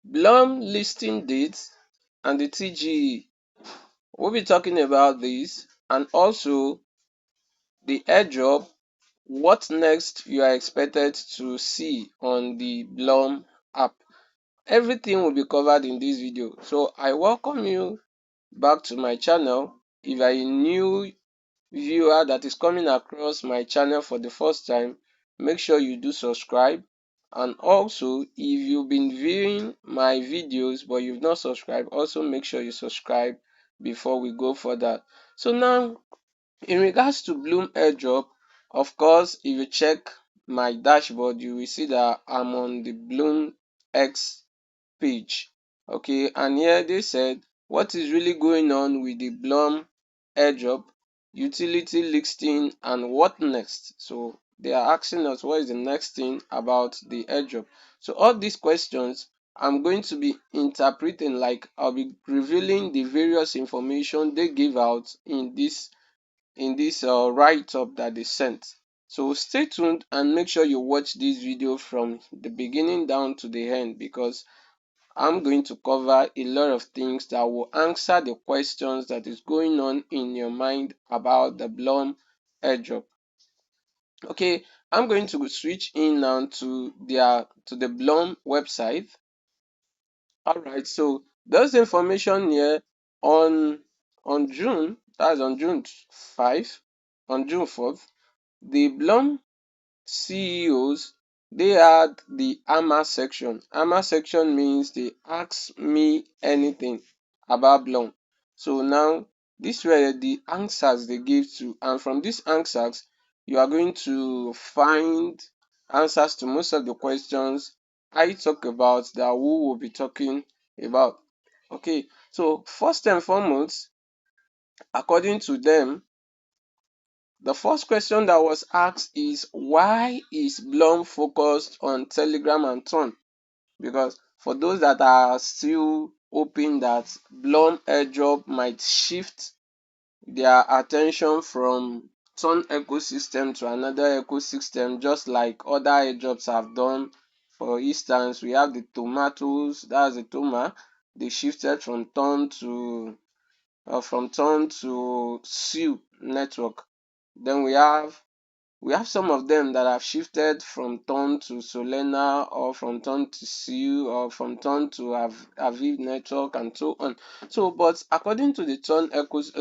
Blum listing date and the TGE. We'll be talking about this, and also the airdrop, what next you are expected to see on the Blum app. Everything will be covered in this video. So I welcome you back to my channel. If you are a new viewer that is coming across my channel for the first time, make sure you do subscribe. And also, if you've been viewing my videos but you've not subscribed, also make sure you subscribe before we go further. So now, in regards to Bloom Airdrop, of course, if you check my dashboard, you will see that I'm on the Bloom X page. Okay, and here they said what is really going on with the Blum airdrop, utility listing, and what next. So they are asking us what is the next thing about the airdrop. So all these questions I'm going to be interpreting, like I'll be revealing the various information they give out in this write-up that they sent. So stay tuned and make sure you watch this video from the beginning down to the end, because I'm going to cover a lot of things that will answer the questions that is going on in your mind about the Blum airdrop. Okay, I'm going to switch in now to the Blum website. All right, so there's information here on June, that's on June 5, on June 4th, the Blum CEOs, they had the AMA section. AMA section means they ask me anything about Blum. So now these were the answers they gave to, and from these answers you are going to find answers to most of the questions I talk about that we will be talking about. Okay, so first and foremost, according to them, the first question that was asked is, why is Blum focused on Telegram and Tron? Because for those that are still hoping that Blum airdrop might shift their attention from Tron ecosystem to another ecosystem, just like other airdrops have done. For instance, we have the tomatoes, that's the Toma. They shifted from Tron to Seal network. Then we have some of them that have shifted from Ton to Solana, or from Ton to Seal, or from Ton to Aviv network, and so on. So, but according to the Ton Ecos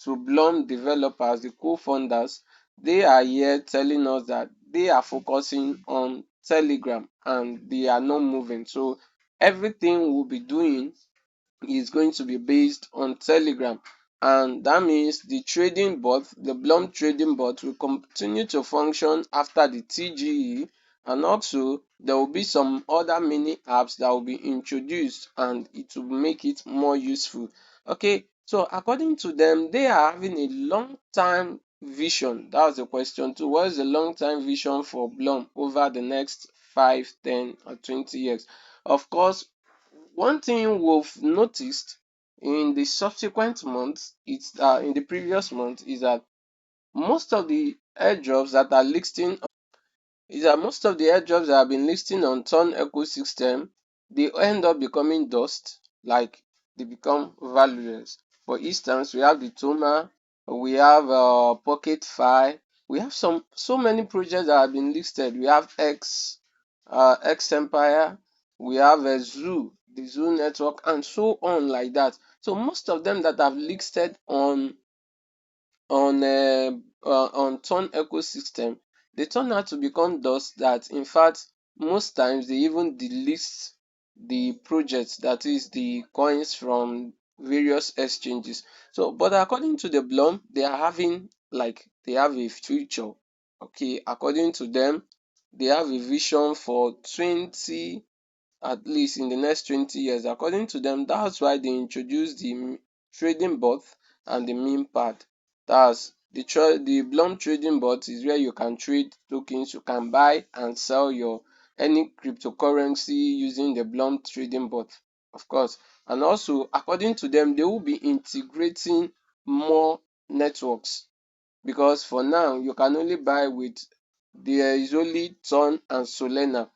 to Blum developers, the co-founders, they are here telling us that they are focusing on Telegram and they are not moving. So everything we'll be doing is going to be based on Telegram. And that means the trading bot, the Blum trading bot, will continue to function after the TGE, and also there will be some other mini apps that will be introduced and it will make it more useful. Okay, so according to them, they are having a long-term vision. That was the question too. What is the long-term vision for Blum over the next 5, 10, or 20 years? Of course, one thing we've noticed in the subsequent months, in the previous month, most of the airdrops that are listing most of the airdrops that have been listing on Ton ecosystem, they end up becoming dust, like they become valueless. For instance, we have the Toma, we have Pocket Fi, we have so many projects that have been listed. We have X Empire, we have Zoo, the Zoo network, and so on like that. So most of them that have listed on Ton ecosystem, they turn out to become dust that, in fact, most times they even delist the projects, that is the coins, from various exchanges. So, but according to the Blum, they have a future. Okay, according to them, they have a vision for 20, at least in the next 20 years. According to them, that's why they introduced the trading bot and the meme pad. That's the Blum trading bot is where you can trade tokens, you can buy and sell your any cryptocurrency using the Blum trading bot, of course. And also, according to them, they will be integrating more networks, because for now you can only buy with there is only Ton and Solana.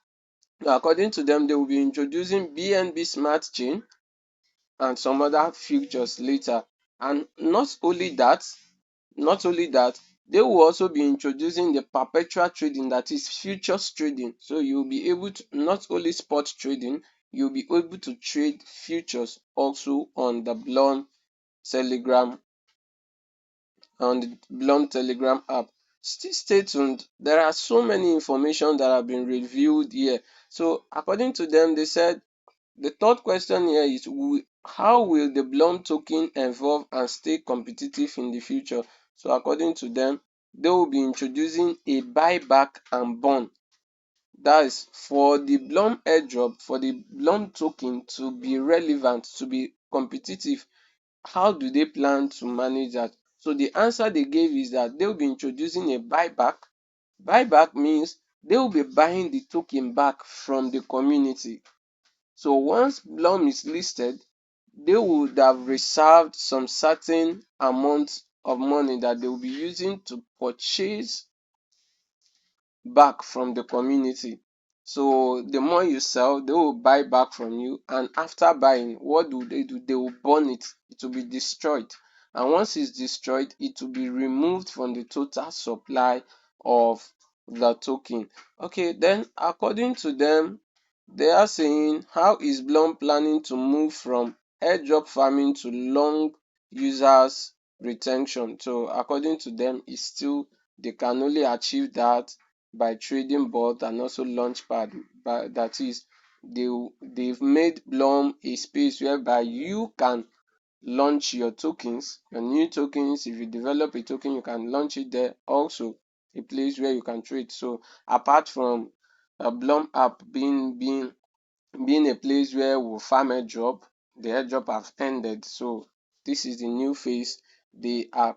According to them, they will be introducing BNB Smart Chain and some other features later. And not only that, they will also be introducing the perpetual trading, that is futures trading. So you'll be able to not only spot trading, you'll be able to trade futures also on the Telegram on the Blum Telegram app. Still stay tuned. There are so many information that have been revealed here. So according to them, they said the third question here is how will the Blum token evolve and stay competitive in the future? So according to them, they will be introducing a buyback and burn. That is for the Blum airdrop, for the Blum token to be relevant, to be competitive. How do they plan to manage that? So the answer they gave is that they will be introducing a buyback. Buyback means they will be buying the token back from the community. So once Blum is listed, they would have reserved some certain amount of money that they will be using to purchase back from the community. So the more you sell, they will buy back from you. And after buying, what do? They will burn it. It will be destroyed. And once it's destroyed, it will be removed from the total supply of the token. Okay, then according to them, they are saying, how is Blum planning to move from airdrop farming to long users retention? So according to them, it's still they can only achieve that by trading bot and also launchpad. But that is, they've made Blum a space whereby you can launch your tokens, your new tokens. If you develop a token, you can launch it there. Also, a place where you can trade. So apart from a Blum app being a place where we farm airdrop, the airdrop have ended. So this is the new phase they are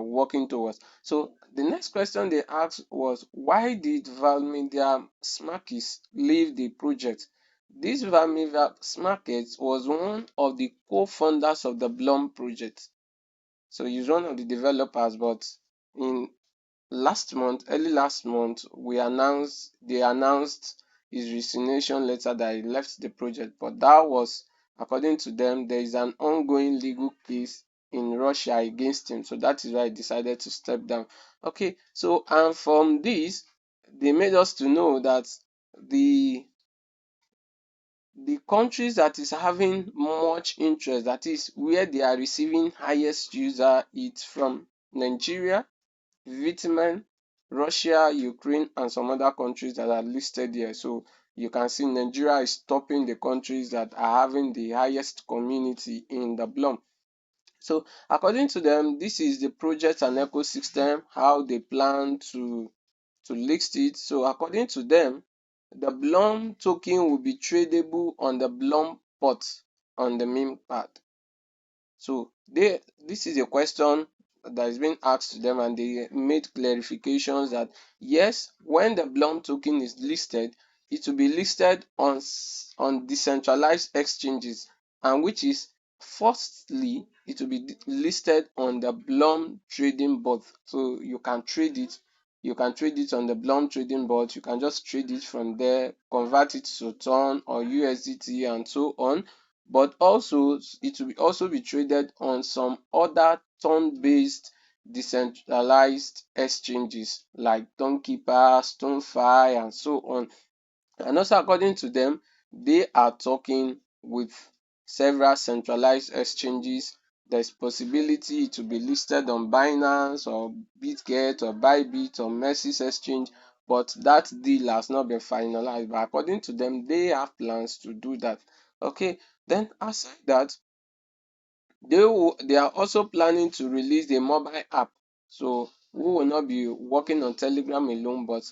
working towards. So the next question they asked was, why did Viasmackus leave the project? This Viasmackus was one of the co-founders of the Blum project. So he's one of the developers, but in early last month, they announced his resignation letter that he left the project. But that was, according to them, there is an ongoing legal case in Russia against him. So that is why he decided to step down. Okay, so and from this, they made us to know that the the countries that is having much interest, that is where they are receiving highest user, it's from Nigeria, Vietnam, Russia, Ukraine, and some other countries that are listed here. So you can see Nigeria is topping the countries that are having the highest community in the Blum. So according to them, this is the project and ecosystem, how they plan to list it. So according to them, the Blum token will be tradable on the Blum pot on the meme pad. So this is a question that is being asked to them, and they made clarifications that yes, when the Blum token is listed, it will be listed on decentralized exchanges, and which is firstly it will be listed on the Blum trading bot. So you can trade it. You can trade it on the Blum trading bot. You can just trade it from there, convert it to Ton or USDT and so on. But also it will also be traded on some other turn-based decentralized exchanges like Tonkeeper, StoneFi, and so on. And also according to them, they are talking with several centralized exchanges. There's possibility to be listed on Binance or BitGet or Bybit or Mercy's exchange, but that deal has not been finalized. But according to them, they have plans to do that. Okay, then aside that, they are also planning to release a mobile app. So we will not be working on Telegram alone, but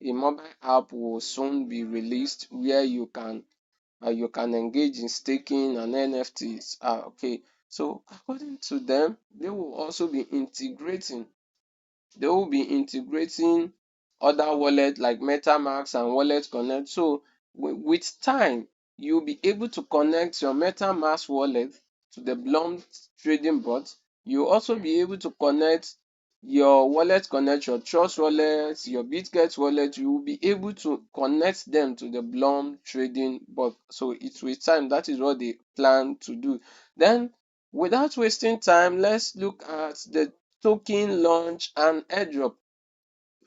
a mobile app will soon be released where you can engage in staking and NFTs. Okay, so according to them, they will be integrating other wallets like MetaMask and Wallet Connect. So with time, you'll be able to connect your MetaMask wallet to the Blum trading bot. You'll also be able to connect your wallet connect, your Trust wallet, your BitGet wallet, you will be able to connect them to the Blum trading bot. So it's with time. That is what they plan to do. Then, without wasting time, let's look at the token launch and airdrop.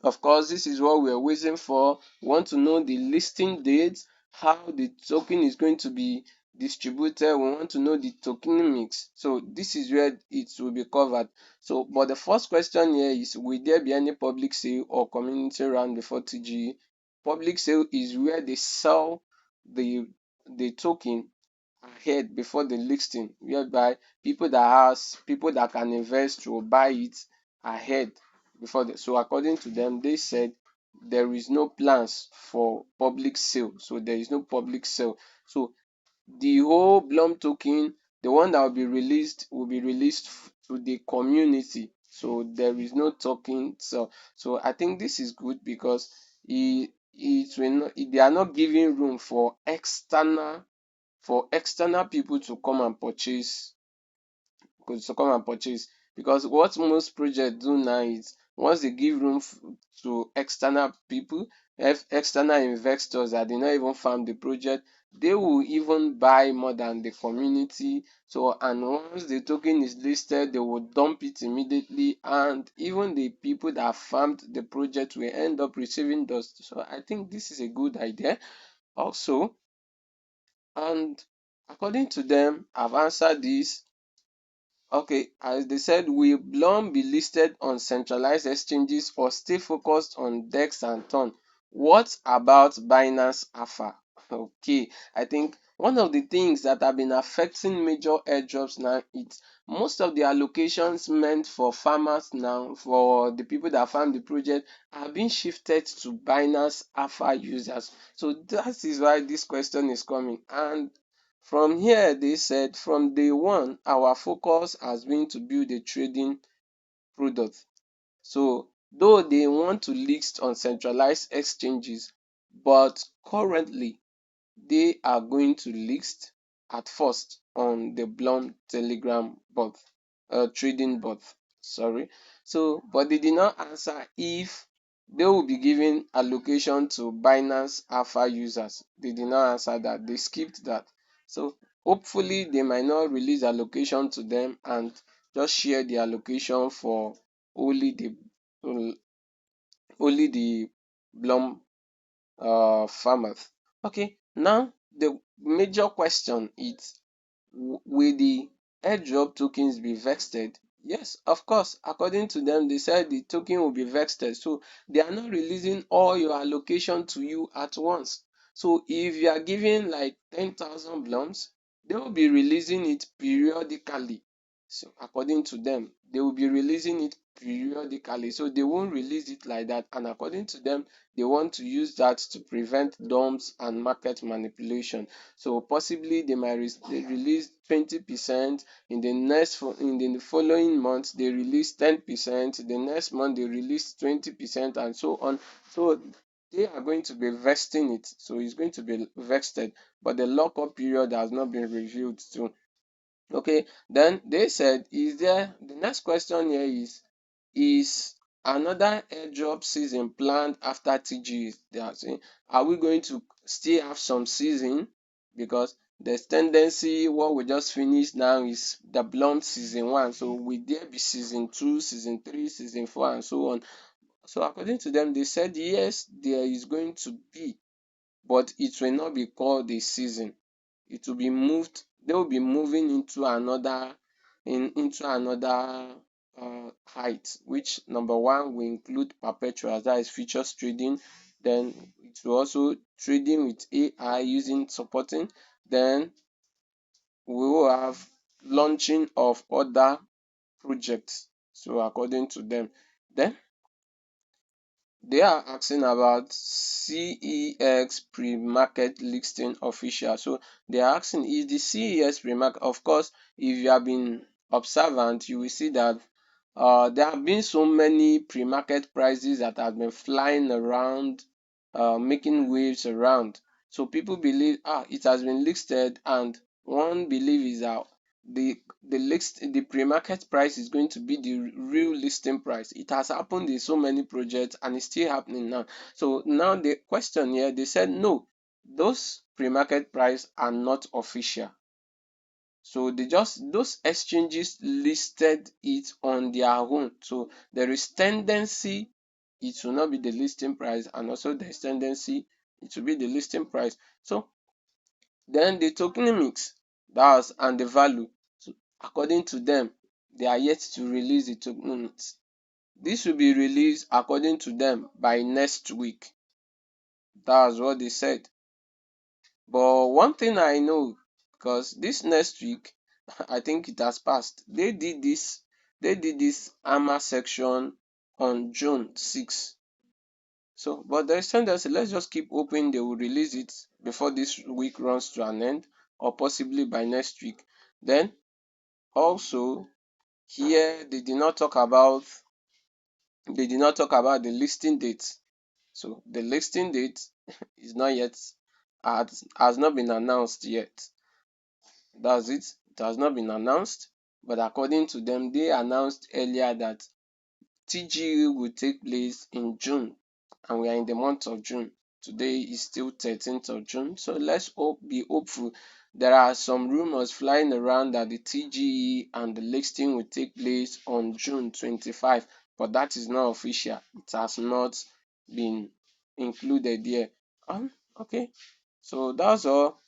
Of course, this is what we're waiting for. We want to know the listing dates, how the token is going to be distributed. We want to know the tokenomics. So this is where it will be covered. So, but the first question here is, will there be any public sale or community round before TGE? Public sale is where they sell the the token ahead before the listing, whereby people that can invest will buy it ahead before so according to them, they said there is no plans for public sale. So there is no public sale. So the whole Blum token, the one that will be released to the community. So there is no token. So I think this is good because it will not, they are not giving room for external people to come and purchase because what most projects do now is once they give room to external people, external investors that did not even farm the project, they will even buy more than the community. So and once the token is listed, they will dump it immediately, and even the people that farmed the project will end up receiving dust. So I think this is a good idea also. And according to them, I've answered this. Okay, as they said, will Blum be listed on centralized exchanges or stay focused on DEX and TON? What about Binance Alpha? Okay, I think one of the things that have been affecting major airdrops now is most of the allocations meant for farmers now, for the people that farm the project, are being shifted to Binance Alpha users. So that is why this question is coming. And from here, they said from day one, our focus has been to build a trading product. So, though they want to list on centralized exchanges, but currently they are going to list at first on the Blum Telegram bot, trading bot. Sorry. So, but they did not answer if they will be giving allocation to Binance Alpha users. They did not answer that. They skipped that. So, hopefully, they might not release allocation to them and just share the allocation for only the only the Blum farmers. Okay, now the major question is, will the airdrop tokens be vexed? Yes, of course. According to them, they said the token will be vexed. So they are not releasing all your allocation to you at once. So if you are giving like 10,000 blums, they will be releasing it periodically. So according to them, they will be releasing it periodically. So they won't release it like that. And according to them, they want to use that to prevent dumps and market manipulation. So possibly they might release 20%, in the following month they release 10%, the next month they release 20%, and so on. So they are going to be vesting it. So it's going to be vested, but the lockup period has not been revealed too. Okay, then they said, is there the next question here is another airdrop season planned after TG? They are saying, are we going to still have some season? Because there's tendency, what we just finished now is the Blum season 1. So will there be season 2, season 3, season 4, and so on? So according to them, they said yes, there is going to be, but it will not be called a season. It will be moved. They will be moving into another height, which number one will include perpetuals, that is futures trading. Then it will also trading with AI using supporting. Then we will have launching of other projects. So according to them, then they are asking about CEX pre-market listing official. So they are asking, is the CEX pre-market? Of course, if you have been observant, you will see that there have been so many pre-market prices that have been flying around, making waves around. So people believe, it has been listed, and one belief is that the pre-market price is going to be the real listing price. It has happened in so many projects and it's still happening now. So now the question here, they said no, those pre-market price are not official. So those exchanges listed it on their own. So there is tendency it will not be the listing price, and also there's tendency it will be the listing price. So then the tokenomics, that's and the value. So according to them, they are yet to release the tokenomics. This will be released according to them by next week. That's what they said. But one thing I know, because this next week, I think it has passed. They did this AMA section on June 6th. So, but there's tendency, let's just keep hoping they will release it before this week runs to an end, or possibly by next week. Then also here they did not talk about the listing date. So the listing date is not yet has not been announced yet. That's it. It has not been announced, but according to them, they announced earlier that TGE will take place in June, and we are in the month of June. Today is still 13th of June, so let's be hopeful. There are some rumors flying around that the TGE and the listing will take place on June 25, but that is not official. It has not been included here. Okay, so that's all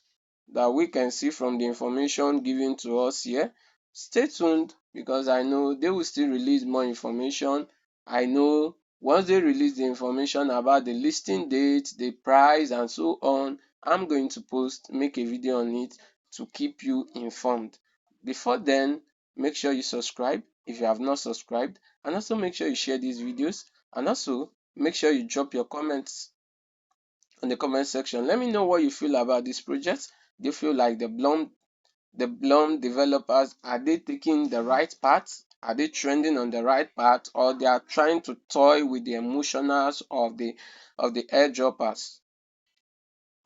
that we can see from the information given to us here. Stay tuned because I know they will still release more information. I know once they release the information about the listing date, the price, and so on, I'm going to make a video on it to keep you informed. Before then, make sure you subscribe if you have not subscribed, and also make sure you share these videos, and also make sure you drop your comments on the comment section. Let me know what you feel about this project. Do you feel like the Blum developers, are they taking the right path? Are they trending on the right path, or they are trying to toy with the emotionals of the airdroppers?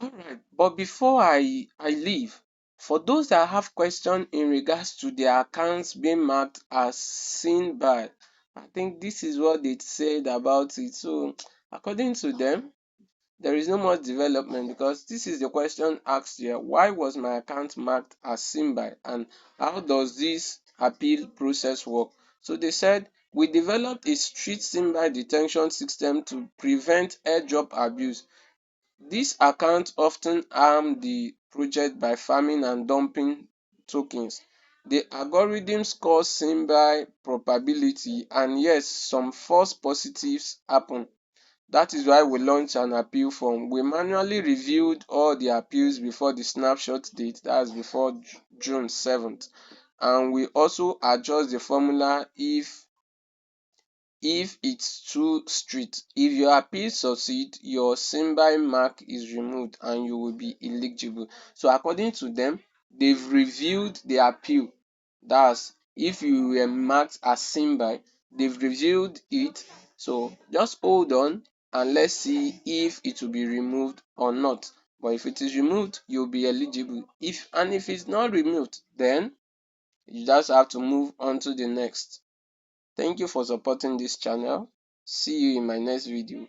Alright, but before I leave, for those that have questions in regards to their accounts being marked as seen by, I think this is what they said about it. So according to them, there is no much development because this is the question asked here. Why was my account marked as seen by, and how does this appeal process work? So they said, we developed a strict seen by detection system to prevent airdrop abuse. These accounts often harm the project by farming and dumping tokens. The algorithm scores seen by probability, and yes, some false positives happen. That is why we launched an appeal form. We manually reviewed all the appeals before the snapshot date, that's before June 7th. And we also adjust the formula if it's too strict. If your appeal succeed, your symbol mark is removed and you will be eligible. So according to them, they've reviewed the appeal. That's if you were marked as symbol, they've reviewed it. So just hold on and let's see if it will be removed or not. But if it is removed, you'll be eligible. If it's not removed, then you just have to move on to the next. Thank you for supporting this channel. See you in my next video.